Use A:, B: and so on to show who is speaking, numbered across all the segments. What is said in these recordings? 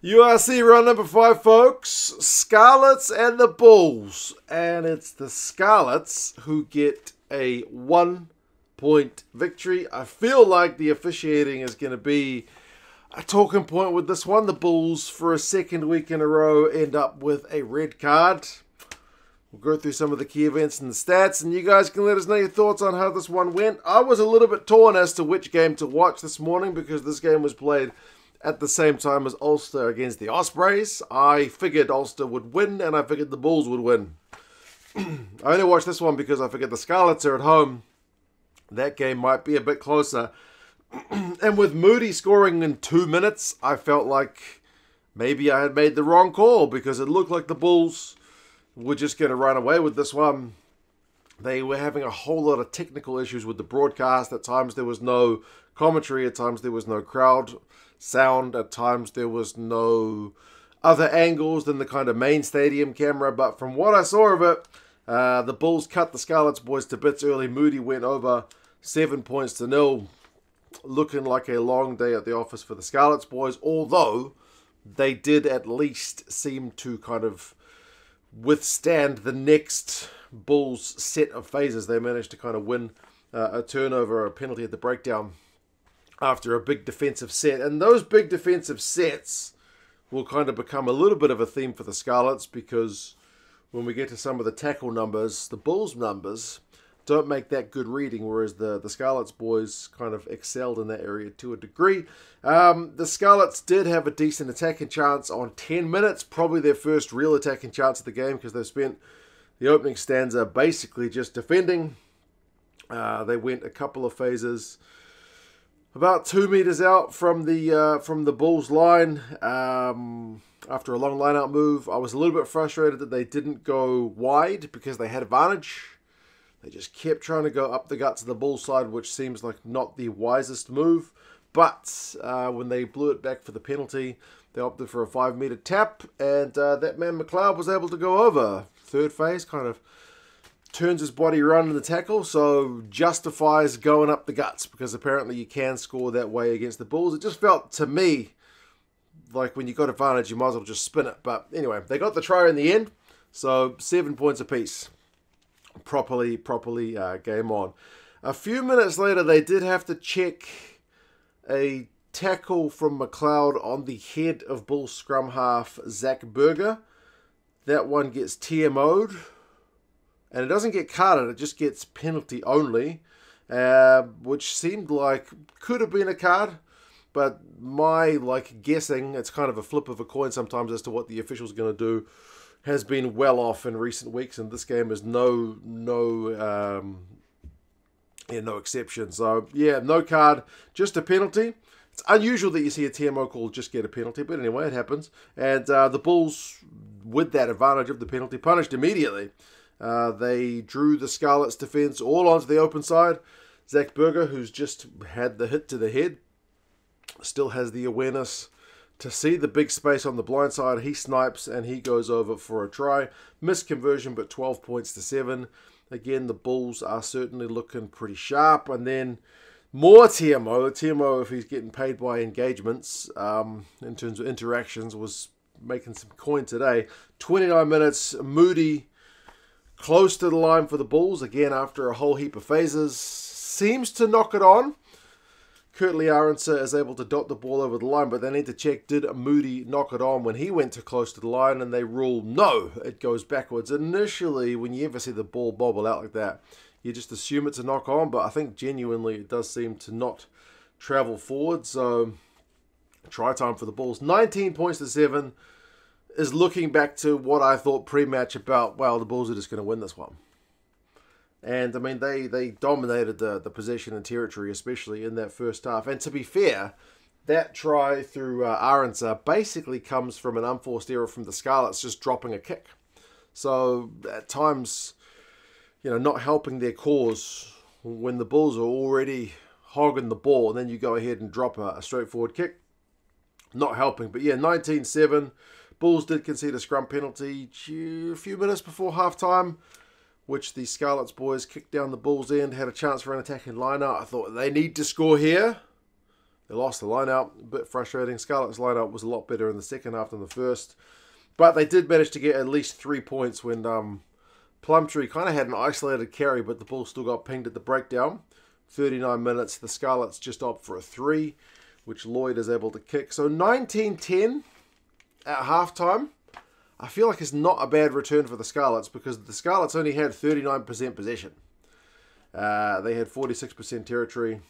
A: URC run number 5, folks. Scarlets and the Bulls. And it's the Scarlets who get a 1-point victory. I feel like the officiating is going to be a talking point with this one. The Bulls, for a second week in a row, end up with a red card. We'll go through some of the key events and the stats, and you guys can let us know your thoughts on how this one went. I was a little bit torn as to which game to watch this morning because this game was played at the same time as Ulster against the Ospreys. I figured Ulster would win, and I figured the Bulls would win. I only watched this one because I figured the Scarlets are at home. That game might be a bit closer. And with Moody scoring in 2 minutes, I felt like maybe I had made the wrong call because it looked like the Bulls were just going to run away with this one. They were having a whole lot of technical issues with the broadcast. At times there was no commentary. At times there was no crowd sound. At times there was no other angles than the kind of main stadium camera. But from what I saw of it, the Bulls cut the Scarlets boys to bits early. Moody went over 7 points to 0. Looking like a long day at the office for the Scarlets boys. Although they did at least seem to kind of withstand the next Bulls set of phases. They managed to kind of win a turnover, a penalty at the breakdown after a big defensive set. And those big defensive sets will kind of become a little bit of a theme for the Scarlets because when we get to some of the tackle numbers, the Bulls numbers don't make that good reading, whereas the Scarlets boys kind of excelled in that area to a degree. The Scarlets did have a decent attacking chance on 10 minutes, probably their first real attacking chance of the game because they've spent the opening stanza basically just defending. They went a couple of phases about 2 meters out from the Bulls line after a long line-out move. I was a little bit frustrated that they didn't go wide because they had advantage. They just kept trying to go up the guts of the Bulls side, which seems like not the wisest move. But when they blew it back for the penalty, they opted for a 5-meter tap, and that man McLeod was able to go over. Third phase kind of turns his body around in the tackle, so justifies going up the guts, because apparently you can score that way against the Bulls. It just felt to me like when you got advantage, you might as well just spin it. But anyway, they got the try in the end, so 7 points apiece. Properly game on. A few minutes later, they did have to check a tackle from McLeod on the head of Bulls scrum half Zach Berger. That one gets TMO'd, and it doesn't get carded, it just gets penalty only, which seemed like could have been a card, but my guessing, it's kind of a flip of a coin sometimes as to what the official's going to do, has been well off in recent weeks, and this game is no exception. So yeah, no card, just a penalty. It's unusual that you see a TMO call just get a penalty, but anyway, it happens. And the Bulls, with that advantage of the penalty, punished immediately. They drew the Scarlets defense all onto the open side. Zach Berger, who's just had the hit to the head, still has the awareness to see the big space on the blind side. He snipes and he goes over for a try. Missed conversion, but 12 points to 7. Again, the Bulls are certainly looking pretty sharp. And then more TMO. TMO, if he's getting paid by engagements, in terms of interactions, was making some coin today. 29 minutes, Moody close to the line for the Bulls. Again, after a whole heap of phases. Seems to knock it on. Curtly Aronsa is able to dot the ball over the line, but they need to check, did Moody knock it on when he went too close to the line, and they rule no, it goes backwards. Initially, when you ever see the ball bobble out like that, you just assume it's a knock on, but I think genuinely it does seem to not travel forward, so try time for the Bulls. 19 points to 7 is looking back to what I thought pre-match about, well, the Bulls are just going to win this one. And, I mean, they dominated the possession and territory, especially in that first half. And to be fair, that try through Aronsa basically comes from an unforced error from the Scarlets just dropping a kick. So, at times, not helping their cause when the Bulls are already hogging the ball, and then you go ahead and drop a straightforward kick. Not helping. But, yeah, 19-7. Bulls did concede a scrum penalty a few minutes before halftime, which the Scarlets boys kicked down the Bulls' end, had a chance for an attacking line-out. I thought they need to score here. They lost the line-out, a bit frustrating. Scarlets' line-out was a lot better in the second half than the first. But they did manage to get at least 3 points when Plumtree kind of had an isolated carry, but the ball still got pinged at the breakdown. 39 minutes, the Scarlets just opt for a 3, which Lloyd is able to kick. So 19-10 at halftime. I feel like it's not a bad return for the Scarlets because the Scarlets only had 39% possession. They had 46% territory.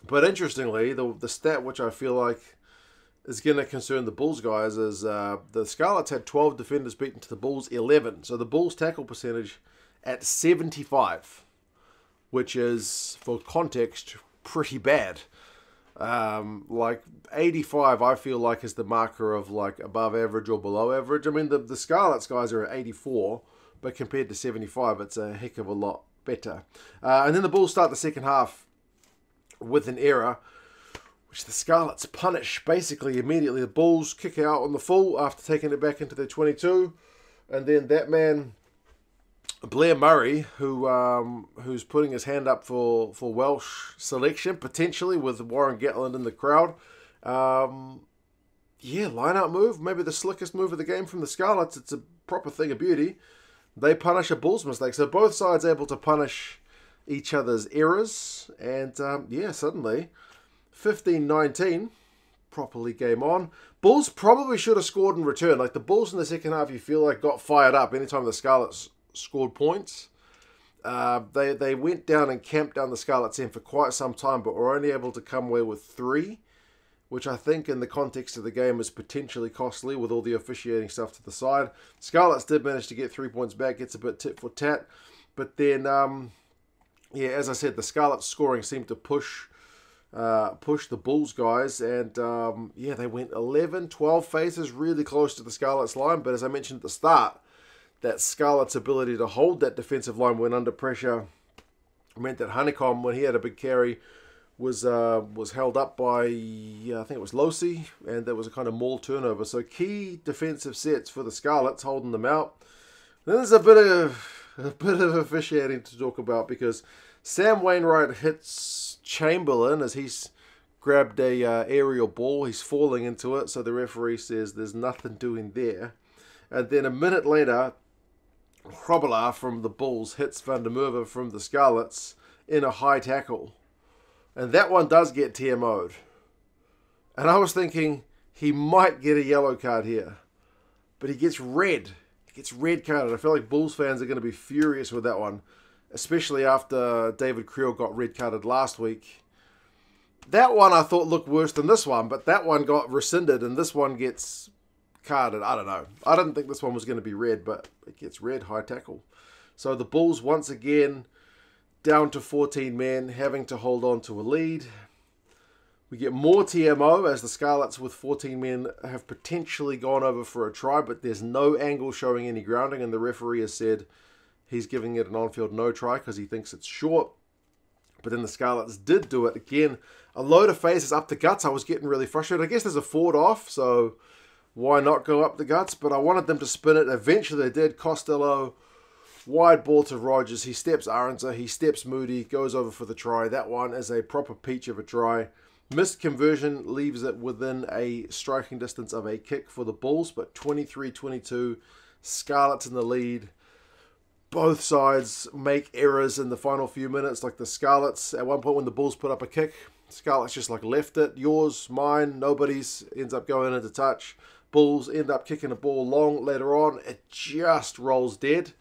A: But interestingly, the stat which I feel like is going to concern the Bulls guys is the Scarlets had 12 defenders beaten to the Bulls 11. So the Bulls tackle percentage at 75, which is, for context, pretty bad. Like 85, I feel like is the marker of like above average or below average. I mean, the Scarlets guys are at 84, but compared to 75, it's a heck of a lot better. And then the Bulls start the second half with an error, which the Scarlets punish basically immediately. The Bulls kick out on the full after taking it back into their 22. And then that man, Blair Murray, who's putting his hand up for Welsh selection, potentially with Warren Gatland in the crowd. Yeah, line-out move, maybe the slickest move of the game from the Scarlets. It's a proper thing of beauty. They punish a Bulls mistake. So both sides able to punish each other's errors. And, yeah, suddenly 15-19, properly game on. Bulls probably should have scored in return. Like, the Bulls in the second half, you feel like, got fired up anytime the Scarlets scored points. They went down and camped down the Scarlets end for quite some time, but were only able to come away with 3, which I think in the context of the game is potentially costly with all the officiating stuff to the side. Scarlets did manage to get 3 points back, gets a bit tit for tat. But then, yeah, as I said, the Scarlets scoring seemed to push the Bulls guys. And, yeah, they went 11, 12 phases really close to the Scarlets line. But as I mentioned at the start, that Scarlets' ability to hold that defensive line when under pressure meant that Honeycomb, when he had a big carry, was held up by, I think it was Losi, and there was a kind of maul turnover. So key defensive sets for the Scarlets, holding them out. Then there's a bit of officiating to talk about because Sam Wainwright hits Chamberlain as he's grabbed a aerial ball. He's falling into it, so the referee says there's nothing doing there. And then a minute later, Hrobela from the Bulls hits Van der Merwe from the Scarlets in a high tackle. And that one does get TMO'd. And I was thinking he might get a yellow card here. But he gets red. He gets red carded. I feel like Bulls fans are going to be furious with that one. Especially after David Creel got red carded last week. That one I thought looked worse than this one. But that one got rescinded and this one gets carded. I don't know. I didn't think this one was going to be red. But it gets red, high tackle. So the Bulls once again down to 14 men, having to hold on to a lead. We get more TMO as the Scarlets with 14 men have potentially gone over for a try, but there's no angle showing any grounding, and the referee has said he's giving it an on-field no try because he thinks it's short. But then the Scarlets did do it again. A load of phases up the guts. I was getting really frustrated. I guess there's a forward off, so why not go up the guts? But I wanted them to spin it. Eventually they did. Costello, wide ball to Rogers. He steps Aronsa. He steps Moody. Goes over for the try. That one is a proper peach of a try. Missed conversion leaves it within a striking distance of a kick for the Bulls. But 23-22. Scarlets in the lead. Both sides make errors in the final few minutes. Like the Scarlets, at one point when the Bulls put up a kick, Scarlets just like left it. Yours, mine, nobody's. Ends up going into touch. Bulls end up kicking a ball long later on. It just rolls dead.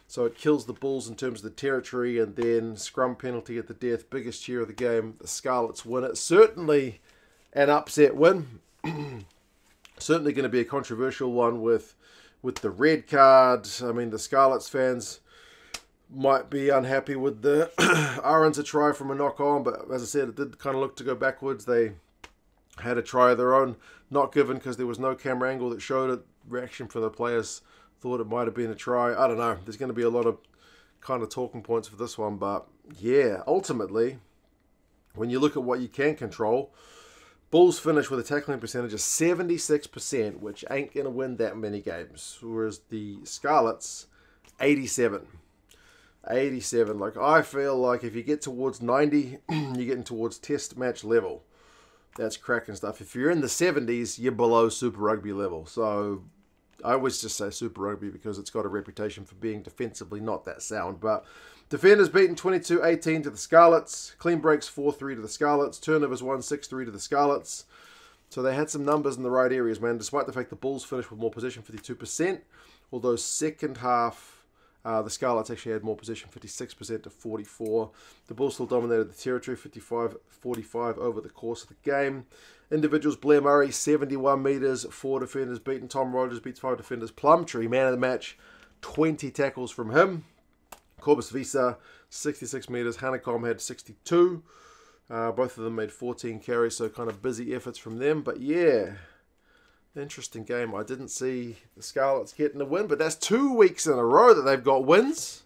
A: So it kills the Bulls in terms of the territory, and then scrum penalty at the death. Biggest cheer of the game. The Scarlets win it. Certainly an upset win. Certainly going to be a controversial one with the red card. I mean, the Scarlets fans might be unhappy with the Aronsa try from a knock-on, but as I said, it did kind of look to go backwards. They had a try of their own, not given because there was no camera angle that showed it. Reaction from the players thought it might have been a try. I don't know. There's going to be a lot of kind of talking points for this one. But yeah, ultimately, when you look at what you can control, Bulls finish with a tackling percentage of 76%, which ain't going to win that many games. Whereas the Scarlets, 87. 87. Like, I feel like if you get towards 90, you're getting towards test match level. that's cracking stuff. If you're in the 70s, you're below Super Rugby level. So I always just say Super Rugby because it's got a reputation for being defensively not that sound. But defenders beaten 22-18 to the Scarlets. Clean breaks 4-3 to the Scarlets. Turnovers 1-6-3 to the Scarlets. So they had some numbers in the right areas, man, despite the fact the Bulls finished with more possession, 52%. Although second half, the Scarlets actually had more possession, 56% to 44%. The Bulls still dominated the territory, 55-45 over the course of the game. Individuals, Blair Murray, 71 metres, 4 defenders beaten. Tom Rogers beats 5 defenders. Plumtree, man of the match, 20 tackles from him. Corbus Visa, 66 metres. Hanekom had 62. Both of them made 14 carries, so kind of busy efforts from them. But yeah, interesting game. I didn't see the Scarlets getting a win, but that's 2 weeks in a row that they've got wins.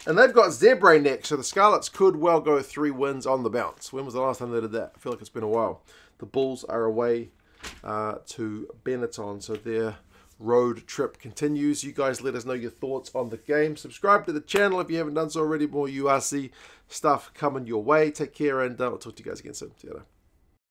A: And they've got Zebre next, so the Scarlets could well go 3 wins on the bounce. When was the last time they did that? I feel like it's been a while. The Bulls are away to Benetton, so their road trip continues. You guys let us know your thoughts on the game. Subscribe to the channel if you haven't done so already. More URC stuff coming your way. Take care, and I'll talk to you guys again soon. See you later.